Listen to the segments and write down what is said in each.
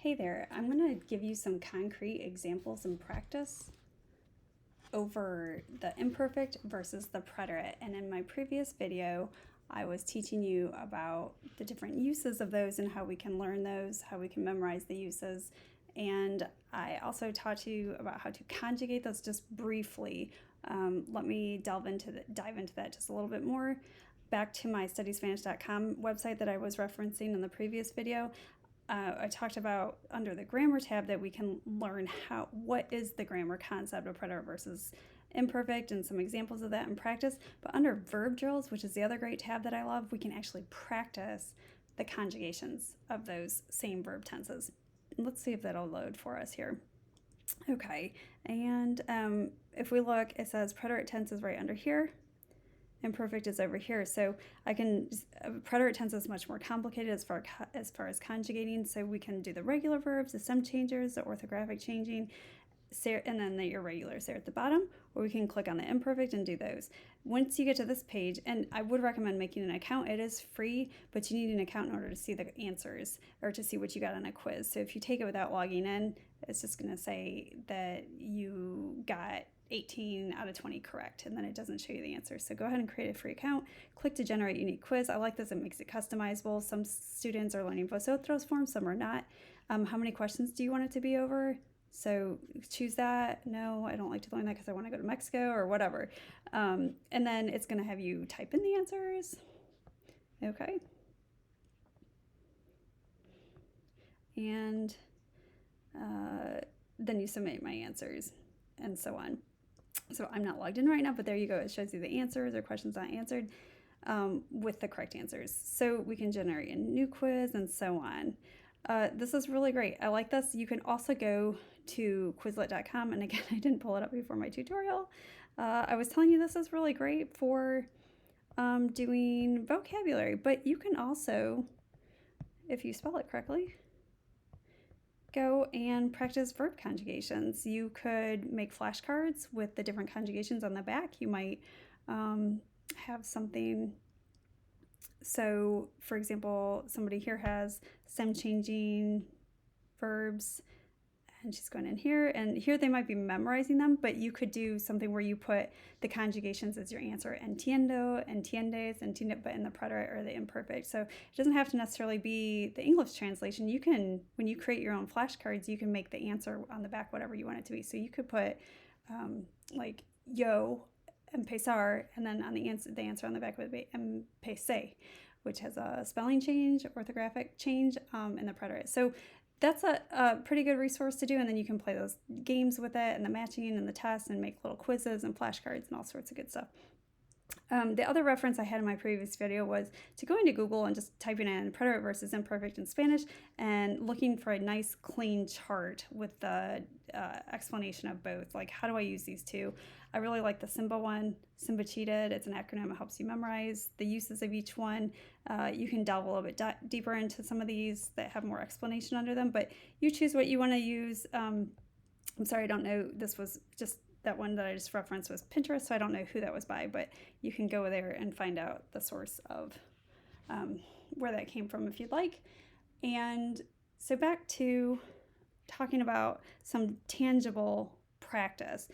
Hey there, I'm going to give you some concrete examples in practice over the imperfect versus the preterite. And in my previous video, I was teaching you about the different uses of those and how we can learn those, how we can memorize the uses. And I also taught you about how to conjugate those just briefly. Let me dive into that just a little bit more. Back to my studyspanish.com website that I was referencing in the previous video. I talked about under the grammar tab that we can learn what is the grammar concept of preterite versus imperfect and some examples of that in practice. But under verb drills, which is the other great tab that I love, we can actually practice the conjugations of those same verb tenses. Let's see if that'll load for us here. Okay, and if we look, it says preterite tense is right under here. Imperfect is over here. So preterite tense is much more complicated as far as conjugating. So we can do the regular verbs, the stem changers, the orthographic changing, and then the irregulars there at the bottom, or we can click on the imperfect and do those. Once you get to this page, and I would recommend making an account. It is free, but you need an account in order to see the answers or to see what you got on a quiz. So if you take it without logging in, it's just going to say that you got 18 out of 20 correct, and then it doesn't show you the answer. So go ahead and create a free account, click to generate unique quiz. I like this, it makes it customizable. Some students are learning vosotros form, some are not. How many questions do you want it to be over? So choose that. No, I don't like to learn that because I want to go to Mexico or whatever. And then it's going to have you type in the answers. Okay. And then you submit my answers and so on. So I'm not logged in right now, but there you go. It shows you the answers or questions not answered with the correct answers. So we can generate a new quiz and so on. This is really great. I like this. You can also go to Quizlet.com. And again, I didn't pull it up before my tutorial. I was telling you this is really great for doing vocabulary, but you can also, if you spell it correctly, go and practice verb conjugations. You could make flashcards with the different conjugations on the back. You might have something. So, for example, somebody here has stem changing verbs, and she's going in here, and here they might be memorizing them, but you could do something where you put the conjugations as your answer: entiendo, entiendes, entiende, but in the preterite or the imperfect. So it doesn't have to necessarily be the English translation. You can, when you create your own flashcards, you can make the answer on the back whatever you want it to be. So you could put like yo empezar, and then on the answer on the back would be empecé, which has a spelling change, orthographic change in the preterite. So that's a pretty good resource to do, and then you can play those games with it and the matching and the tests and make little quizzes and flashcards and all sorts of good stuff. The other reference I had in my previous video was to go into Google and just typing in preterite versus imperfect in Spanish and looking for a nice clean chart with the explanation of both. Like, how do I use these two? I really like the Simba one, Simba Cheated. It's an acronym. It helps you memorize the uses of each one. You can delve a little bit deeper into some of these that have more explanation under them, but you choose what you want to use. I'm sorry, I don't know. This was just that one that I just referenced was Pinterest, so I don't know who that was by, but you can go there and find out the source of where that came from if you'd like. And so back to talking about some tangible practice.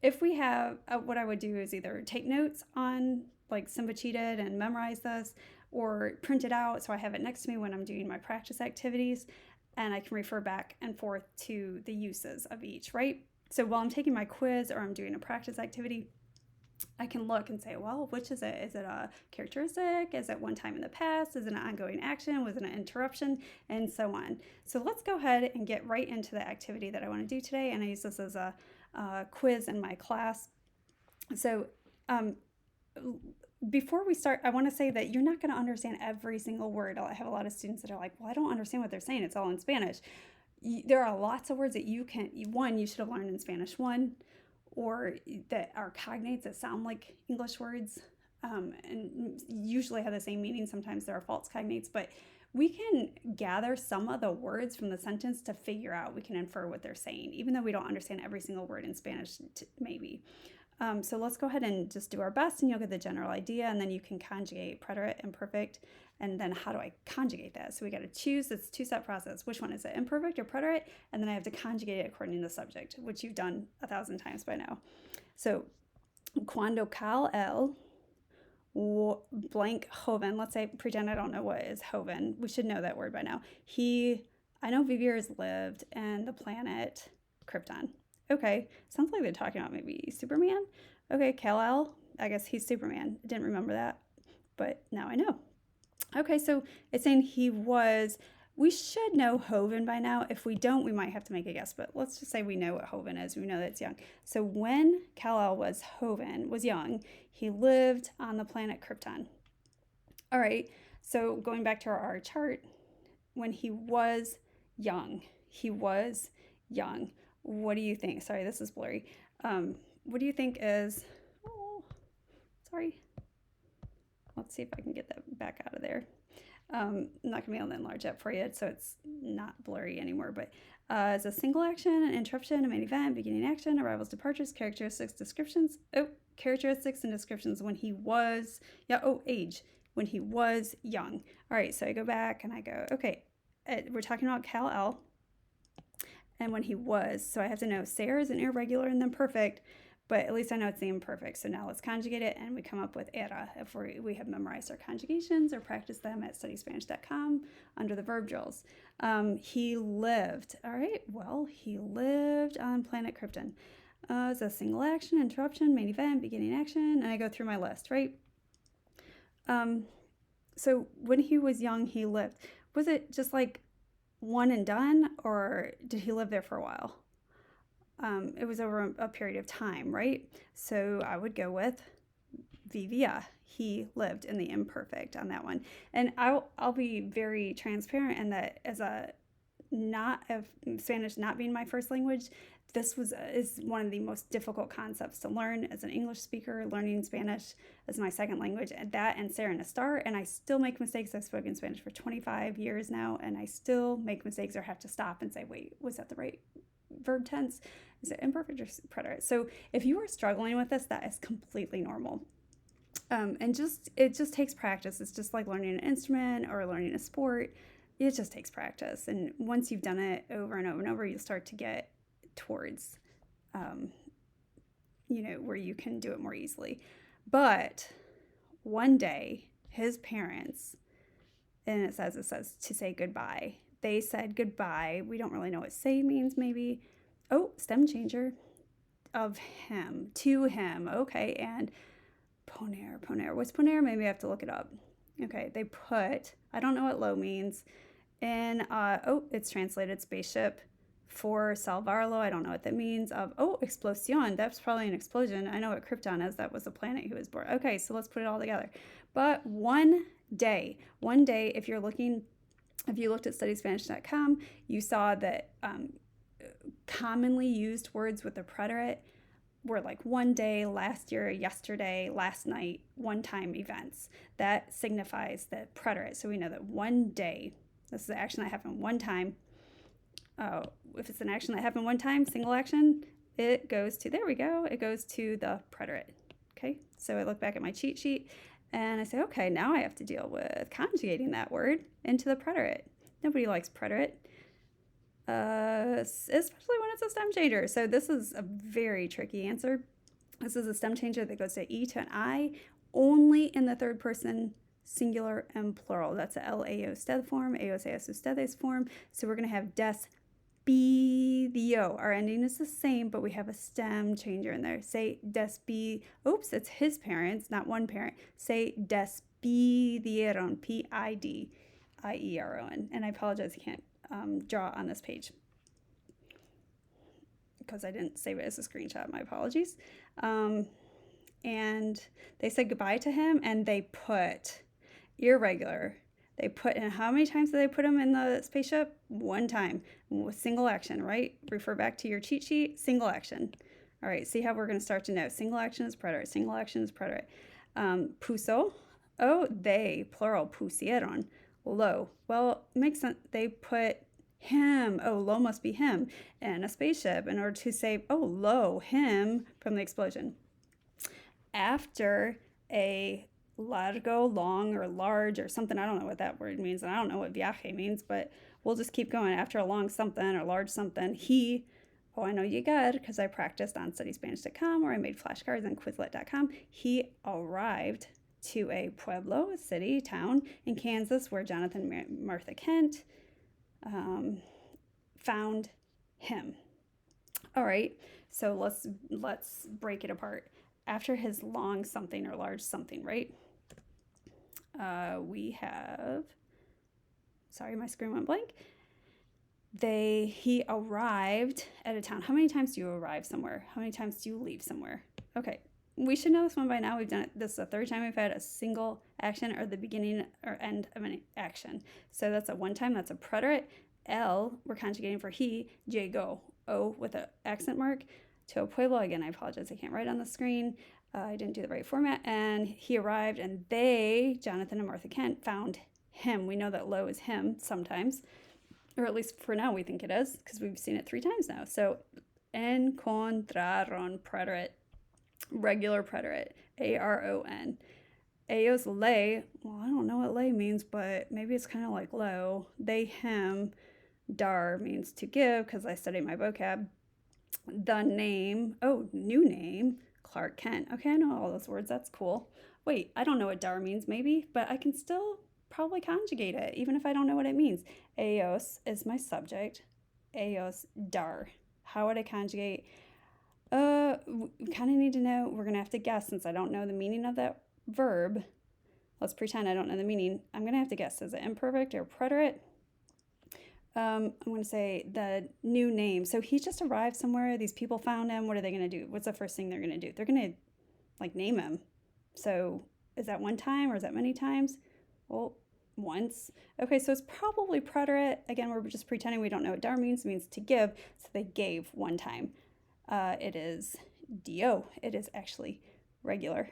If we have, what I would do is either take notes on like Simba Cheated and memorize this, or print it out so I have it next to me when I'm doing my practice activities, and I can refer back and forth to the uses of each, right? So while I'm taking my quiz or I'm doing a practice activity, I can look and say, well, which is it? Is it a characteristic? Is it one time in the past? Is it an ongoing action? Was it an interruption? And so on. So let's go ahead and get right into the activity that I want to do today. And I use this as a quiz in my class. So before we start, I want to say that you're not going to understand every single word. I have a lot of students that are like, well, I don't understand what they're saying. It's all in Spanish. There are lots of words that you should have learned in Spanish 1, or that are cognates that sound like English words and usually have the same meaning. Sometimes there are false cognates, but we can gather some of the words from the sentence to figure out, we can infer what they're saying, even though we don't understand every single word in Spanish, maybe. So let's go ahead and just do our best and you'll get the general idea, and then you can conjugate preterite, imperfect, and then how do I conjugate that? So we got to choose, it's a two-step process. Which one is it, imperfect or preterite? And then I have to conjugate it according to the subject, which you've done 1,000 times by now. So cuando Cal el blank joven, let's say, pretend I don't know what is joven. We should know that word by now. I know Vivier has lived in the planet Krypton. Okay, sounds like they're talking about maybe Superman. Okay, Kal-El, I guess he's Superman. I didn't remember that, but now I know. Okay, so it's saying we should know Hoven by now. If we don't, we might have to make a guess, but let's just say we know what Hoven is. We know that it's young. So when Kal-El was young, he lived on the planet Krypton. All right, so going back to our chart, when he was young. What do you think? Sorry, this is blurry. What do you think is, sorry. Let's see if I can get that back out of there. I'm not going to be able to enlarge that for you, so it's not blurry anymore, but it's a single action, an interruption, a main event, beginning action, arrivals, departures, characteristics, descriptions. Characteristics and descriptions when he was, age, when he was young. All right, so I go back and I go, okay, we're talking about Kal-El and when he was, so I have to know Sarah is an irregular and then perfect, but at least I know it's the imperfect. So now let's conjugate it and we come up with era if we have memorized our conjugations or practiced them at studyspanish.com under the verb drills. He lived. All right, well, he lived on planet Krypton. It's a single action, interruption, main event, beginning action, and I go through my list, right? So when he was young, he lived. Was it just like one and done, or did he live there for a while? It was over a period of time, right? So I would go with vivia. He lived in the imperfect on that one. And I'll be very transparent in that as Spanish not being my first language, this is one of the most difficult concepts to learn as an English speaker, learning Spanish as my second language, and that and Sarah and a star, and I still make mistakes. I've spoken Spanish for 25 years now, and I still make mistakes or have to stop and say, wait, was that the right verb tense? Is it imperfect or preterite? So if you are struggling with this, that is completely normal. And it just takes practice. It's just like learning an instrument or learning a sport. It just takes practice. And once you've done it over and over and over, you'll start to get towards, where you can do it more easily. But one day, his parents, and it says to say goodbye. They said goodbye. We don't really know what say means, maybe. Oh, stem changer. Of him, to him. Okay, and poner. What's poner? Maybe I have to look it up. Okay, they put, I don't know what lo means. And, it's translated spaceship. For salvarlo, I don't know what that means. Explosión, that's probably an explosion. I know what Krypton is. That was the planet he was born. Okay, so let's put it all together. But one day, if you looked at studyspanish.com, you saw that commonly used words with the preterite were like one day, last year, yesterday, last night, one time events. That signifies the preterite. So we know that one day, this is an action that happened one time. If it's an action that happened one time, single action, it goes to the preterite. Okay, so I look back at my cheat sheet and I say, okay, now I have to deal with conjugating that word into the preterite. Nobody likes preterite, especially when it's a stem changer. So this is a very tricky answer. This is a stem changer that goes to E to an I only in the third person singular and plural. That's a L-A-O sted form, eos, eos, ustedes form. So we're going to have des Vidio. Our ending is the same, but we have a stem changer in there. Say despidieron. Oops, it's his parents, not one parent. Say despidieron. P-I-D-I-E-R-O-N. And I apologize, I can't draw on this page because I didn't save it as a screenshot. My apologies. And they said goodbye to him, and they put irregular. They put in, how many times did they put him in the spaceship? One time. With single action, right? Refer back to your cheat sheet. Single action. All right, see how we're going to start to know. Single action is preterite. Single action is preterite. Puso. Oh, they, plural, pusieron. Lo. Well, it makes sense. They put him. Oh, lo must be him. In a spaceship in order to say, oh, lo, him from the explosion. after a largo, long, or large, or something. I don't know what that word means, and I don't know what viaje means, but we'll just keep going. After a long something or large something, he, oh, I know you good because I practiced on studyspanish.com or I made flashcards on quizlet.com. He arrived to a pueblo, a city, town in Kansas where Jonathan and Martha Kent found him. All right, so let's break it apart. After his long something or large something, right? We have, sorry, my screen went blank. He arrived at a town. How many times do you arrive somewhere? How many times do you leave somewhere? Okay, we should know this one by now. We've done it. This is the third time we've had a single action or the beginning or end of an action. So that's a one time. That's a preterite. L, we're conjugating for he. Llegó. O with an accent mark. To a pueblo. Again, I apologize. I can't write on the screen. I didn't do the right format. And he arrived, and they, Jonathan and Martha Kent, found him. We know that lo is him sometimes, or at least for now we think it is, because we've seen it 3 times now. So encontraron, preterite, regular preterite, aron. Ellos le, well, I don't know what le means, but maybe it's kind of like lo. They, him. Dar means to give, because I studied my vocab. The name, oh, new name, Clark Kent. Okay, I know all those words. That's cool. Wait, I don't know what dar means, maybe, but I can still probably conjugate it, even if I don't know what it means. Eos is my subject. Eos dar. How would I conjugate? We kind of need to know. We're going to have to guess since I don't know the meaning of that verb. Let's pretend I don't know the meaning. I'm going to have to guess. Is it imperfect or preterite? I'm going to say the new name. So he just arrived somewhere. These people found him. What are they going to do? What's the first thing they're going to do? They're going to like name him. So is that one time or is that many times? Well, once. Okay, so it's probably preterite. Again, we're just pretending we don't know what dar means. It means to give. So they gave one time. It is dio. It is actually regular.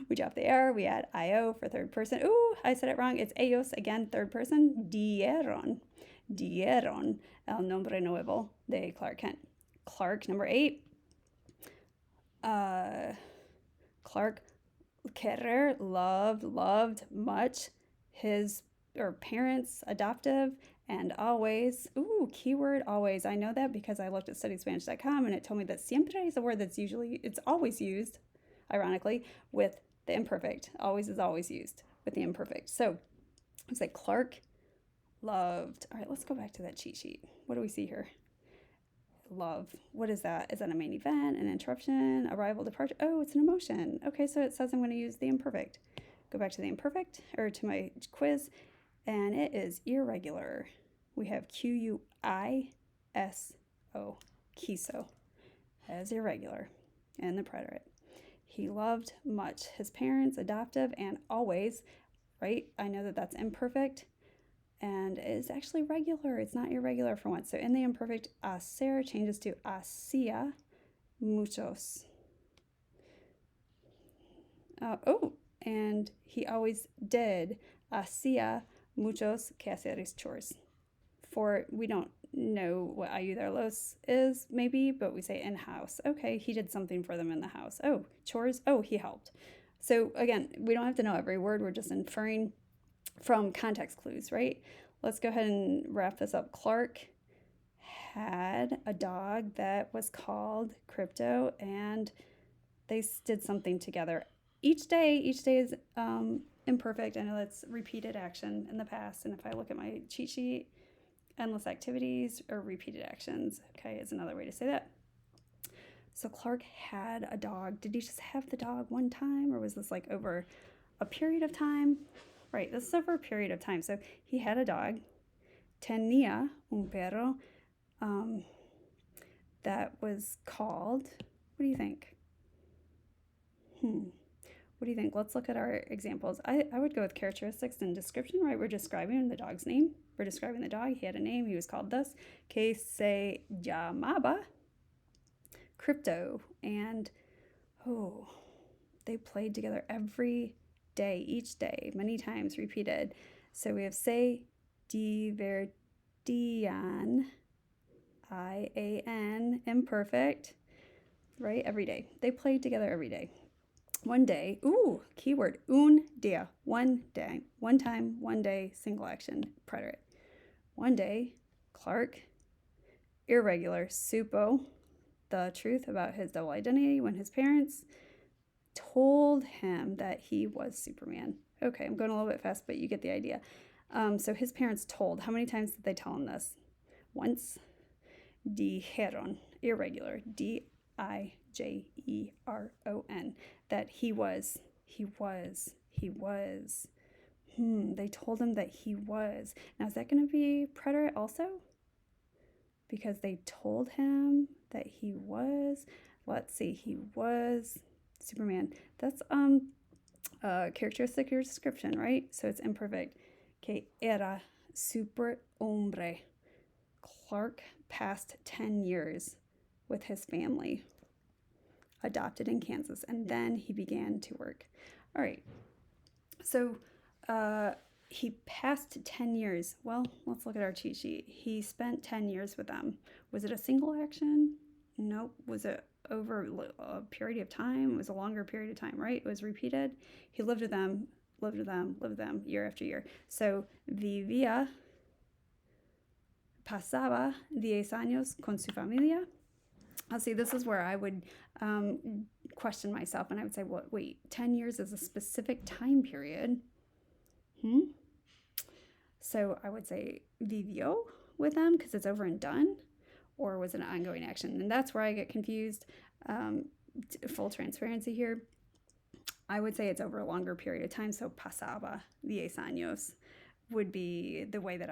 We drop the R. We add io for third person. Ooh, I said it wrong. It's ellos, again, third person. Dieron el nombre nuevo de Clark Kent. Clark, number 8. Clark, querer, loved much his or parents, adoptive, and always. Ooh, keyword always. I know that because I looked at studyspanish.com and it told me that siempre is a word that's it's always used, ironically, with the imperfect. Always is always used with the imperfect. So it's like Clark loved. All right, let's go back to that cheat sheet. What do we see here? Love. What is that? Is that a main event, an interruption, arrival, departure? Oh, it's an emotion. Okay, so it says I'm going to use the imperfect. Go back to the imperfect, or to my quiz, and it is irregular. We have Q-U-I-S-O, quiso, as irregular, and the preterite. He loved much his parents, adoptive, and always, right? I know that that's imperfect, and it's actually regular. It's not irregular for once. So in the imperfect, hacer changes to hacía muchos. And he always did hacía muchos quehaceres, chores. For we don't know what ayudarlos is, maybe, but we say in-house. Okay, he did something for them in the house. Oh, chores. Oh, he helped. So again, we don't have to know every word. We're just inferring from context clues, right? Let's go ahead and wrap this up. Clark had a dog that was called Crypto, and they did something together. Each day is imperfect. I know that's repeated action in the past, and if I look at my cheat sheet, endless activities or repeated actions, okay, is another way to say that. So Clark had a dog. Did he just have the dog one time, or was this like over a period of time? Right, this is over a period of time. So he had a dog, tenía un perro, that was called, what do you think? What do you think? Let's look at our examples. I would go with characteristics and description, right? We're describing the dog's name. We're describing the dog. He had a name. He was called this. Que se llamaba Crypto. And, they played together every day, each day, many times repeated. So we have se divertían, I-A-N, imperfect, right? Every day. They played together every day. One day. Ooh, keyword. Un día. One day. One time, one day, single action, preterite. One day, Clark, irregular, supo the truth about his double identity when his parents told him that he was Superman. Okay, I'm going a little bit fast, but you get the idea. So his parents told. How many times did they tell him this? Once. Dijeron, irregular, Dijeron, that he was. They told him that he was. Now, is that going to be preterite also? Because they told him that he was. Let's see, he was Superman. That's characteristic or description, right? So it's imperfect. Que era superhombre. Clark passed 10 years with his family, adopted in Kansas, and then he began to work. All right, so he passed 10 years. Well, let's look at our cheat sheet. He spent 10 years with them. Was it a single action? Nope. Was it over a period of time? It was a longer period of time, right? It was repeated. He lived with them year after year. So vivía, pasaba 10 años con su familia. I'll see, this is where I would question myself, and I would say, well, wait, 10 years is a specific time period. So I would say vivió with them because it's over and done, or was it an ongoing action? And that's where I get confused. Full transparency here. I would say it's over a longer period of time. So pasaba 10 años would be the way that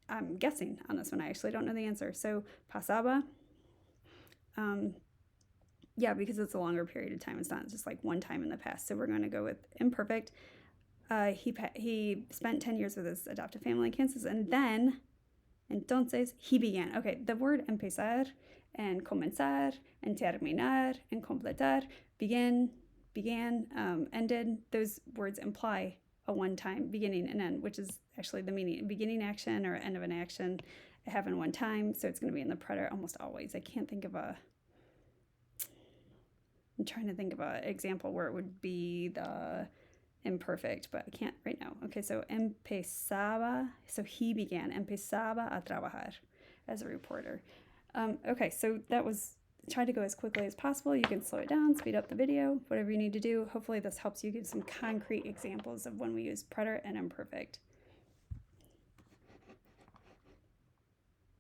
I'm guessing on this one. I actually don't know the answer. So pasaba, yeah, because it's a longer period of time. It's not just like one time in the past. So we're going to go with imperfect. He spent 10 years with his adoptive family in Kansas, and then, entonces, he began. Okay, the word empezar and comenzar and terminar and completar, began, ended, those words imply a one-time beginning and end, which is actually the meaning. Beginning action or end of an action happen one time, so it's going to be in the preterite almost always. I'm trying to think of an example where it would be the imperfect, but I can't right now. Okay, so empezaba, so he began, empezaba a trabajar as a reporter. Okay, so that was, try to go as quickly as possible. You can slow it down, speed up the video, whatever you need to do. Hopefully this helps you give some concrete examples of when we use preterite and imperfect.